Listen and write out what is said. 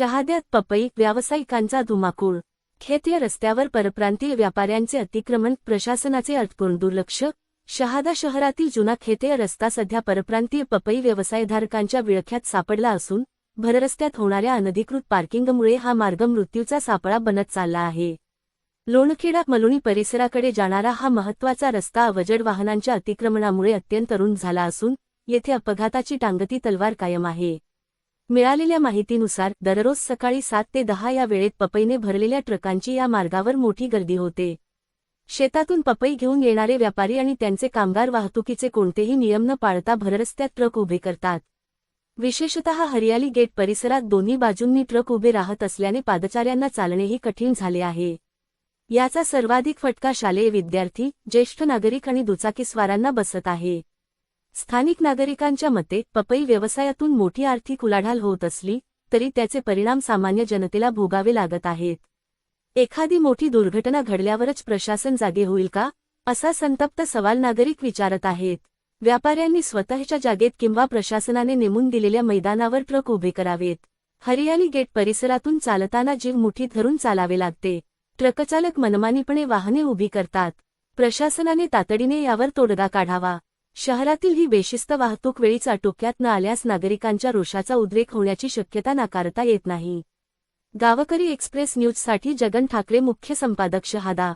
शहाद्यात पपई व्यावसायिकांचा धुमाकूळ। खेत या रस्त्यावर परप्रांतीय व्यापाऱ्यांचे अतिक्रमण, प्रशासनाचे अर्थपूर्ण दुर्लक्ष। शहादा शहरातील जुना खेते रस्ता सध्या परप्रांतीय पपई व्यवसायधारकांच्या विळख्यात सापडला असून भररस्त्यात होणाऱ्या अनधिकृत पार्किंगमुळे हा मार्ग मृत्यूचा सापळा बनत चालला आहे। लोणखेडा मलुणी परिसराकडे जाणारा हा महत्त्वाचा रस्ता अवजड वाहनांच्या अतिक्रमणामुळे अत्यंत रुंद झाला असून येथे अपघाताची टांगती तलवार कायम आहे। मिळालेल्या माहितीनुसार दररोज सकाळी 7 ते 10 या वेळेत पपईने भरलेल्या ट्रकांची या मार्गावर मोठी गर्दी होते। शेतातून पपई घेऊन येणारे व्यापारी आणि त्यांचे कामगार वाहतुकीचे कोणतेही नियम न पाळता भररस्त्यात ट्रक उभे करतात। विशेषतः हरियाली गेट परिसरात दोन्ही बाजूंनी ट्रक उभे राहत असल्याने पादचाऱ्यांना चालणेही कठीण झाले आहे। याचा सर्वाधिक फटका शालेय विद्यार्थी, ज्येष्ठ नागरिक आणि दुचाकीस्वारांना बसत आहे। स्थानिक नागरिकांच्या मते पपई व्यवसायातून मोठी आर्थिक उलाढाल होत असली तरी त्याचे परिणाम सामान्य जनतेला भोगावे लागत आहेत। एखादी मोठी दुर्घटना घडल्यावरच प्रशासन जागे होईल का, असा संतप्त सवाल नागरिक विचारत आहेत। व्यापाऱ्यांनी स्वतःच्या जागेत किंवा प्रशासनाने नेमून दिलेल्या मैदानावर ट्रक उभे करावेत। हरियाली गेट परिसरातून चालताना जीव मुठीत धरून चालावे लागते। ट्रकचालक मनमानीपणे वाहने उभी करतात। प्रशासनाने तातडीने यावर तोडगा काढावा। शहरातील ही बेशिस्त वाहतूक वेळीच आटोक्यात न आल्यास नागरिकांच्या रोषाचा उद्रेक होण्याची शक्यता नाकारता येत नाही। गावकरी एक्सप्रेस न्यूजसाठी जगन ठाकरे, मुख्य संपादक, शहादा।